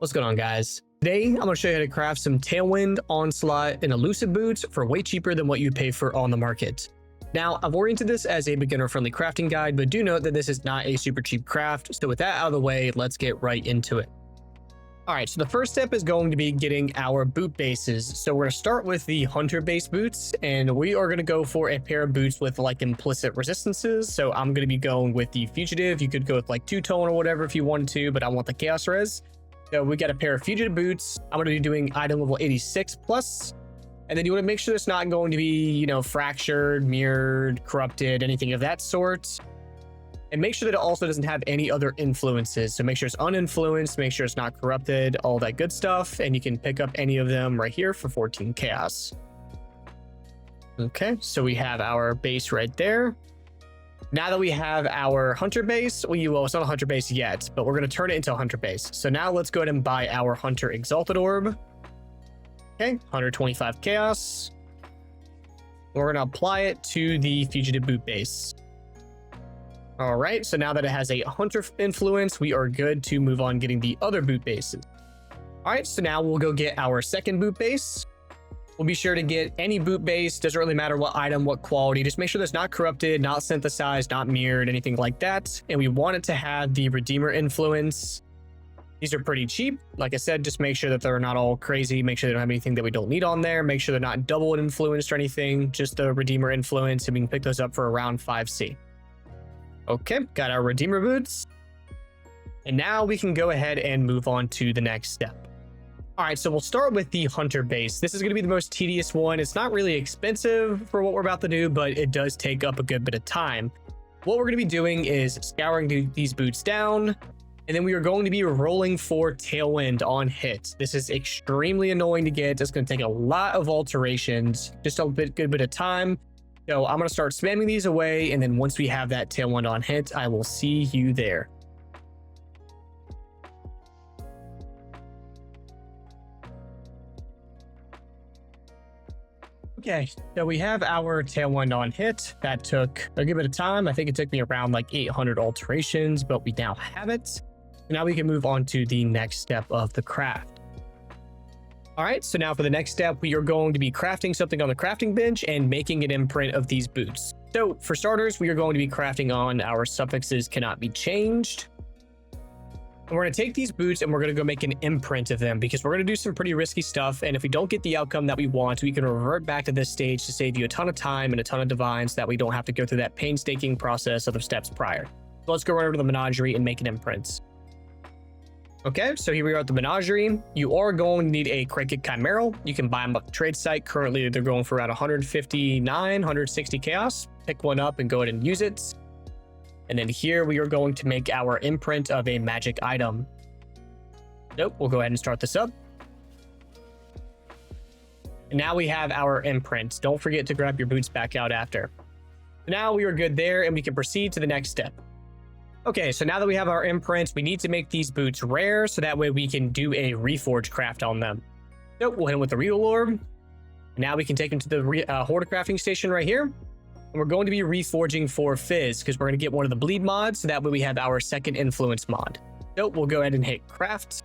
What's going on, guys? Today, I'm going to show you how to craft some Tailwind Onslaught and Elusive Boots for way cheaper than what you pay for on the market. Now, I've oriented this as a beginner-friendly crafting guide, but do note that this is not a super cheap craft. So with that out of the way, let's get right into it. All right, so the first step is going to be getting our boot bases. So we're going to start with the hunter base boots, and we are going to go for a pair of boots with like implicit resistances. So I'm going to be going with the fugitive. You could go with like two-tone or whatever if you wanted to, but I want the chaos res. So we got a pair of fugitive boots. I'm going to be doing item level 86 plus. And then you want to make sure it's not going to be, you know, fractured, mirrored, corrupted, anything of that sort. And make sure that it also doesn't have any other influences. So make sure it's uninfluenced, make sure it's not corrupted, all that good stuff. And you can pick up any of them right here for 14 chaos. Okay, so we have our base right there. Now that we have our hunter base, well, it's not a hunter base yet, but we're going to turn it into a hunter base. So now let's go ahead and buy our hunter exalted orb. Okay, 125 chaos. We're going to apply it to the fugitive boot base. All right, so now that it has a hunter influence, we are good to move on getting the other boot bases. All right, so now we'll go get our second boot base. We'll be sure to get any boot base, doesn't really matter what item, what quality, just make sure that's not corrupted, not synthesized, not mirrored, anything like that. And we want it to have the Redeemer influence. These are pretty cheap. Like I said, just make sure that they're not all crazy. Make sure they don't have anything that we don't need on there. Make sure they're not double influenced or anything, just the Redeemer influence, and we can pick those up for around 5C. Okay, got our Redeemer boots. And now we can go ahead and move on to the next step. All right, so we'll start with the hunter base. This is going to be the most tedious one. It's not really expensive for what we're about to do, but it does take up a good bit of time. What we're going to be doing is scouring these boots down, and then we are going to be rolling for Tailwind on hit. This is extremely annoying to get. It's going to take a lot of alterations, just a good bit of time. So I'm going to start spamming these away, and then once we have that Tailwind on hit, I will see you there. Okay, so we have our Tailwind on hit. That took a good bit of time. I think it took me around like 800 alterations, but we now have it. Now we can move on to the next step of the craft. All right, so now for the next step, we are going to be crafting something on the crafting bench and making an imprint of these boots. So for starters, we are going to be crafting on our suffixes cannot be changed. And we're going to take these boots and we're going to go make an imprint of them because we're going to do some pretty risky stuff. And if we don't get the outcome that we want, we can revert back to this stage to save you a ton of time and a ton of divines so that we don't have to go through that painstaking process of the steps prior. So let's go right over to the menagerie and make an imprint. Okay, so here we are at the menagerie. You are going to need a Cricket Chimeral. You can buy them at the trade site. Currently, they're going for around 159, 160 chaos. Pick one up and go ahead and use it. And then here we are going to make our imprint of a magic item. Nope, we'll go ahead and start this up. And now we have our imprint. Don't forget to grab your boots back out after. Now we are good there and we can proceed to the next step. Okay, so now that we have our imprints, we need to make these boots rare so that way we can do a Reforge craft on them. So we'll hit them with the Regal Orb. Now we can take them to the Hoarder crafting station right here. And we're going to be reforging for Fizz because we're going to get one of the bleed mods so that way we have our second influence mod. So we'll go ahead and hit craft.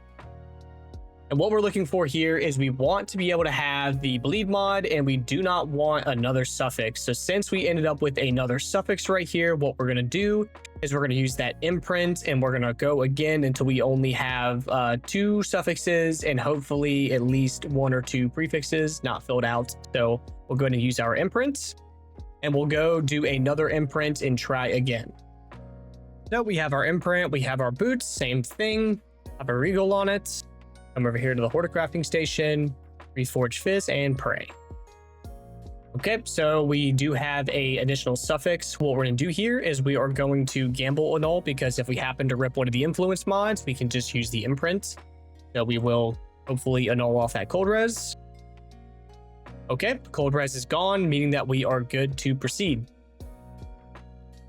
And what we're looking for here is we want to be able to have the bleed mod and we do not want another suffix. So since we ended up with another suffix right here, what we're going to do is we're going to use that imprint and we're going to go again until we only have 2 suffixes and hopefully at least 1 or 2 prefixes not filled out. So we'll go ahead and use our imprint and we'll go do another imprint and try again. So we have our imprint, we have our boots, same thing, have a regal on it. Come over here to the Hoarder crafting station, Reforge Fizz, and pray. Okay, so we do have a additional suffix. What we're going to do here is we are going to gamble annul because if we happen to rip one of the influence mods, we can just use the imprint. So we will hopefully annul off that cold res. Okay, cold res is gone, meaning that we are good to proceed.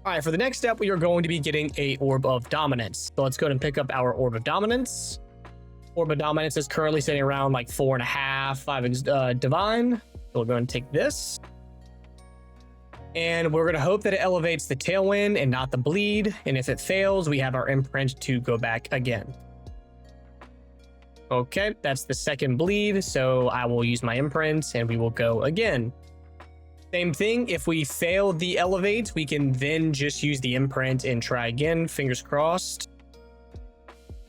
All right, for the next step, we are going to be getting a Orb of Dominance. So let's go ahead and pick up our Orb of Dominance. Orb of Dominance is currently sitting around like 4.5, 5 divine. So we'll go and take this. And we're going to hope that it elevates the Tailwind and not the bleed. And if it fails, we have our imprint to go back again. Okay, that's the second bleed, so I will use my imprint and we will go again. Same thing, if we fail the elevate, we can then just use the imprint and try again, fingers crossed.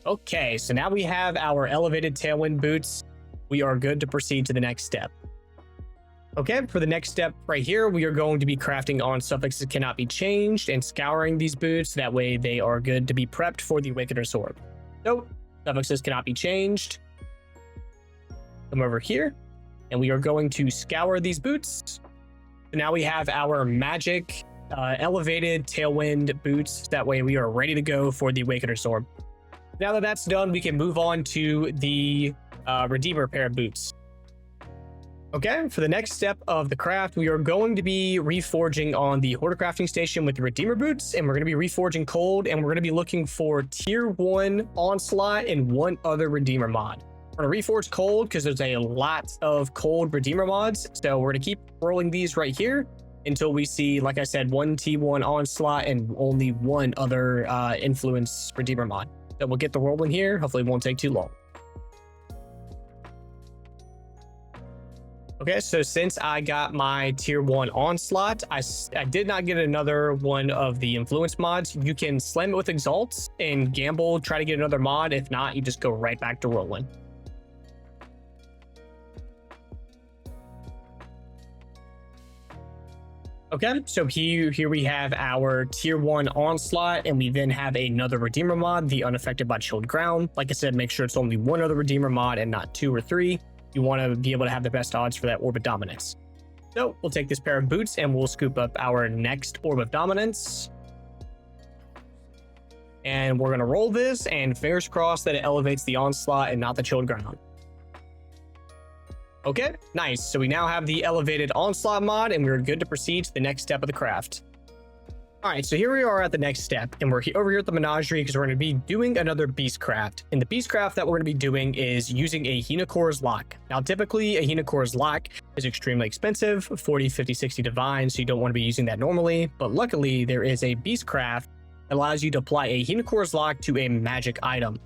Okay, so now we have our elevated Tailwind boots. We are good to proceed to the next step. Okay, for the next step right here, we are going to be crafting on Suffixes Cannot Be Changed and scouring these boots. That way they are good to be prepped for the Awakener's Orb. So, Suffixes Cannot Be Changed. Come over here, and we are going to scour these boots. So now we have our magic elevated Tailwind boots. That way we are ready to go for the Awakener's Orb. Now that that's done, we can move on to the Redeemer pair of boots. Okay, for the next step of the craft, we are going to be reforging on the Hoarder crafting station with the Redeemer boots, and we're going to be reforging cold, and we're going to be looking for tier 1 Onslaught and one other Redeemer mod. We're going to reforge cold because there's a lot of cold Redeemer mods, so we're going to keep rolling these right here until we see, like I said, one T1 Onslaught and only one other influence Redeemer mod. So we'll get the rolling here. Hopefully it won't take too long. Okay, so since I got my tier 1 Onslaught, I did not get another one of the influence mods. You can slam it with Exalt and gamble, try to get another mod. If not, you just go right back to rolling. Okay, so here we have our tier 1 Onslaught, and we then have another Redeemer mod, the Unaffected by Chilled Ground. Like I said, make sure it's only one other Redeemer mod and not 2 or 3. You want to be able to have the best odds for that Orb of Dominance. So we'll take this pair of boots and we'll scoop up our next Orb of Dominance. And we're going to roll this, and fingers crossed that it elevates the Onslaught and not the Chilled Ground. Okay, nice. So we now have the elevated Onslaught mod, and we're good to proceed to the next step of the craft. All right, so here we are at the next step, and we're over here at the Menagerie because we're going to be doing another Beastcraft. And the Beastcraft that we're going to be doing is using a Hinocor's Lock. Now, typically, a Hinocor's Lock is extremely expensive, 40, 50, 60 divine, so you don't want to be using that normally. But luckily, there is a Beastcraft that allows you to apply a Hinocor's Lock to a magic item.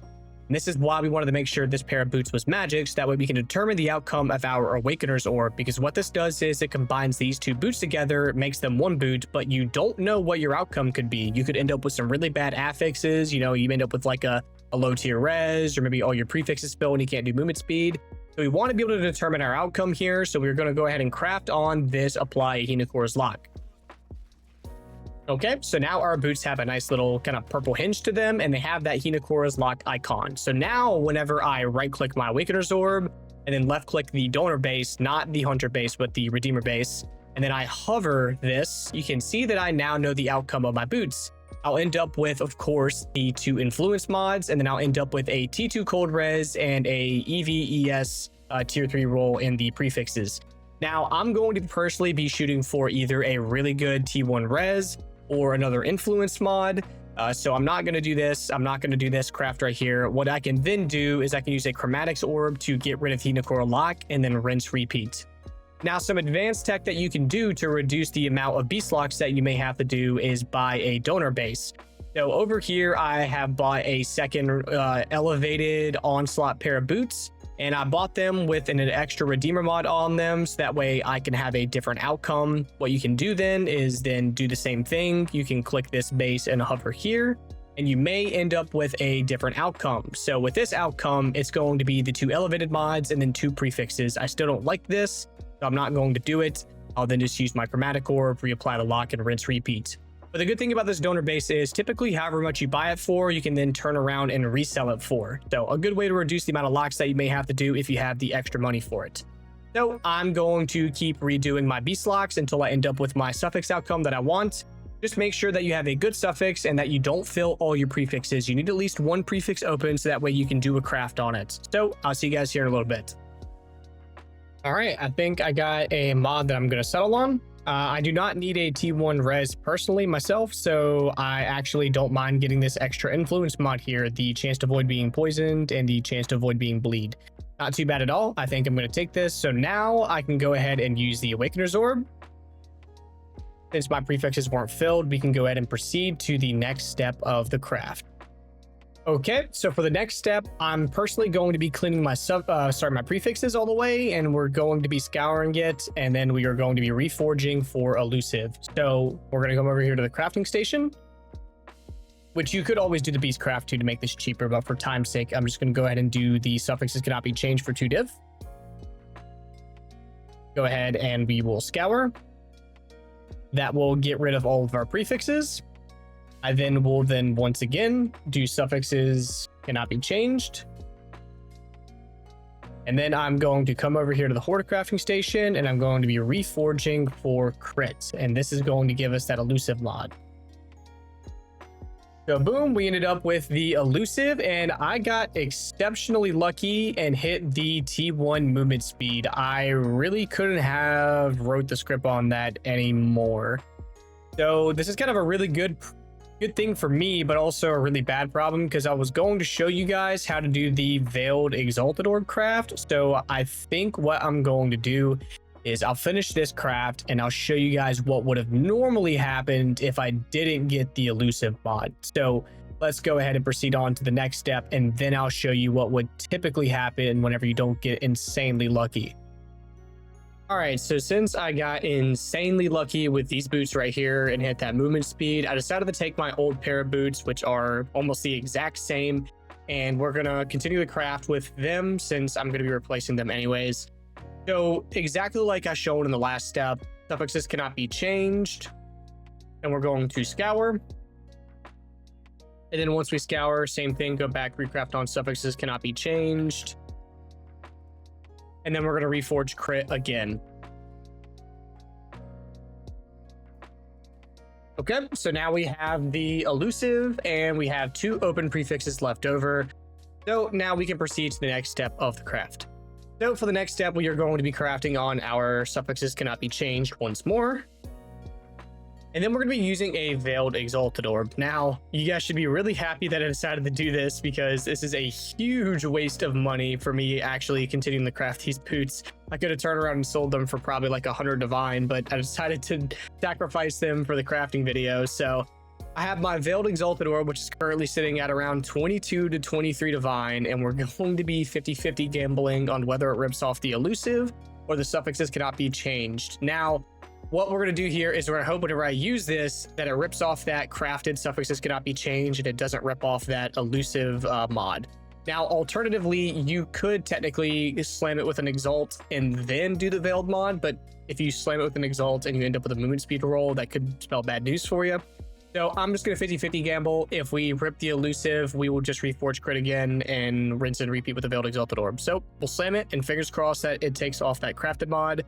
And this is why we wanted to make sure this pair of boots was magic, so that way we can determine the outcome of our Awakener's Orb, because what this does is it combines these two boots together, makes them one boot, but you don't know what your outcome could be. You could end up with some really bad affixes, you end up with like a low tier res, or maybe all your prefixes spill and you can't do movement speed. So we want to be able to determine our outcome here, so we're going to go ahead and craft on this apply a Hinocor's Lock. Okay, so now our boots have a nice little kind of purple hinge to them, and they have that Hinocor's Lock icon. So now whenever I right-click my Awakener's Orb, and then left-click the donor base, not the hunter base, but the redeemer base, and then I hover this, you can see that I now know the outcome of my boots. I'll end up with, of course, the 2 influence mods, and then I'll end up with a T2 cold res and a EVES tier 3 roll in the prefixes. Now, I'm going to personally be shooting for either a really good T1 res or another influence mod. So I'm not going to do this. I'm not going to do this craft right here. What I can then do is I can use a chromatics orb to get rid of Hinocor's Lock and then rinse repeat. Now, some advanced tech that you can do to reduce the amount of beast locks that you may have to do is buy a donor base. So over here, I have bought a second elevated Onslaught pair of boots, and I bought them with an extra Redeemer mod on them, so that way I can have a different outcome. What you can do then is then do the same thing. You can click this base and hover here, and you may end up with a different outcome. So with this outcome, it's going to be the 2 elevated mods and then 2 prefixes. I still don't like this, so I'm not going to do it. I'll then just use my chromatic orb, reapply the lock, and rinse repeat. But the good thing about this donor base is typically however much you buy it for, you can then turn around and resell it for. So a good way to reduce the amount of locks that you may have to do if you have the extra money for it. So I'm going to keep redoing my beast locks until I end up with my suffix outcome that I want. Just make sure that you have a good suffix and that you don't fill all your prefixes. You need at least 1 prefix open so that way you can do a craft on it. So I'll see you guys here in a little bit. All right, I think I got a mod that I'm going to settle on. I do not need a T1 res personally myself, so I actually don't mind getting this extra influence mod here, the chance to avoid being poisoned and the chance to avoid being bleed. Not too bad at all. I think I'm going to take this, so now I can go ahead and use the Awakener's Orb. Since my prefixes weren't filled, we can go ahead and proceed to the next step of the craft. Okay, so for the next step, I'm personally going to be cleaning my my prefixes all the way, and we're going to be scouring it, and then we are going to be reforging for elusive. So we're going to come over here to the crafting station, which you could always do the beast craft too to make this cheaper, but for time's sake, I'm just going to go ahead and do the suffixes cannot be changed for 2 div. Go ahead and we will scour. That will get rid of all of our prefixes. I then will once again do suffixes cannot be changed. And then I'm going to come over here to the Horde crafting station, and I'm going to be reforging for crit. And this is going to give us that elusive mod. So boom, we ended up with the elusive, and I got exceptionally lucky and hit the T1 movement speed. I really couldn't have wrote the script on that anymore. So this is kind of a really good thing for me, but also a really bad problem, because I was going to show you guys how to do the veiled exalted orb craft. So I think what I'm going to do is I'll finish this craft and I'll show you guys what would have normally happened if I didn't get the elusive mod. So let's go ahead and proceed on to the next step, and then I'll show you what would typically happen whenever you don't get insanely lucky. All right, so since I got insanely lucky with these boots right here and hit that movement speed, I decided to take my old pair of boots, which are almost the exact same, and we're gonna continue the craft with them since I'm gonna be replacing them anyways. So exactly like I showed in the last step, suffixes cannot be changed, and we're going to scour. And then once we scour, same thing, go back, recraft on suffixes cannot be changed. And then we're going to reforge crit again. Okay, so now we have the elusive and we have 2 open prefixes left over. So now we can proceed to the next step of the craft. So for the next step, we are going to be crafting on our suffixes cannot be changed once more. And then we're going to be using a veiled exalted orb. Now, you guys should be really happy that I decided to do this, because this is a huge waste of money for me actually continuing to craft these boots. I could have turned around and sold them for probably like 100 divine, but I decided to sacrifice them for the crafting video. So I have my veiled exalted orb, which is currently sitting at around 22 to 23 divine, and we're going to be 50-50 gambling on whether it rips off the elusive or the suffixes cannot be changed. Now, what we're going to do here is we're going to hope whenever I use this that it rips off that crafted suffixes cannot be changed and it doesn't rip off that elusive mod. Now, alternatively, you could technically slam it with an exalt and then do the veiled mod, but if you slam it with an exalt and you end up with a movement speed roll, that could spell bad news for you. So I'm just going to 50-50 gamble. If we rip the elusive, we will just reforge crit again and rinse and repeat with the veiled exalted orb. So we'll slam it and fingers crossed that it takes off that crafted mod.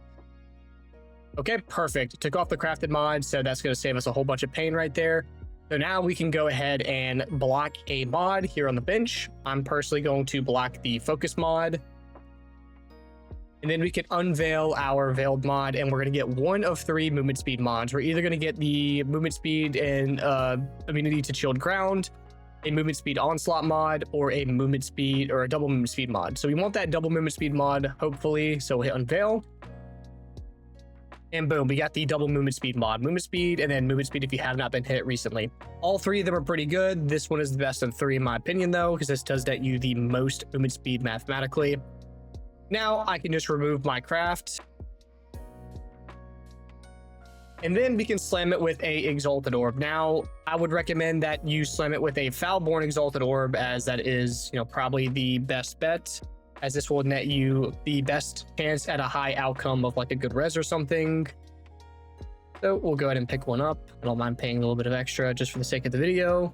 Okay, perfect. It took off the crafted mod, so that's going to save us a whole bunch of pain right there. So now we can go ahead and block a mod here on the bench. I'm personally going to block the focus mod. And then we can unveil our veiled mod, and we're going to get 1 of 3 movement speed mods. We're either going to get the movement speed and immunity to chilled ground, a movement speed onslaught mod, or a movement speed or a double movement speed mod. So we want that double movement speed mod, hopefully. So we'll hit unveil. And boom, we got the double movement speed mod. Movement speed and then movement speed if you have not been hit recently. All 3 of them are pretty good. This one is the best of 3 in my opinion though, because this does net you the most movement speed mathematically. Now I can just remove my craft. And then we can slam it with a exalted orb. Now, I would recommend that you slam it with a Foulborn exalted orb, as that is, probably the best bet, as this will net you the best chance at a high outcome of like a good res or something. So we'll go ahead and pick one up. I don't mind paying a little bit of extra just for the sake of the video.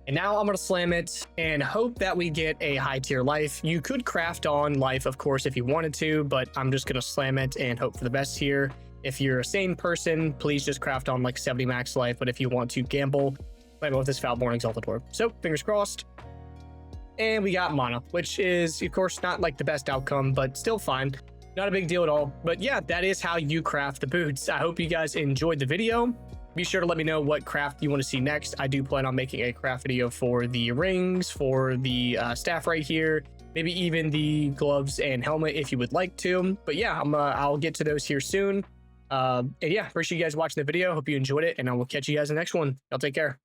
And now I'm going to slam it and hope that we get a high tier life. You could craft on life, of course, if you wanted to, but I'm just going to slam it and hope for the best here. If you're a sane person, please just craft on like 70 max life. But if you want to gamble, slam it with this Foulborn exalted orb. So fingers crossed. And we got mana, which is, of course, not like the best outcome, but still fine. Not a big deal at all. But yeah, that is how you craft the boots. I hope you guys enjoyed the video. Be sure to let me know what craft you want to see next. I do plan on making a craft video for the rings, for the staff right here, maybe even the gloves and helmet if you would like to. But yeah, I'll get to those here soon. And yeah, appreciate you guys watching the video. Hope you enjoyed it, and I will catch you guys in the next one. Y'all take care.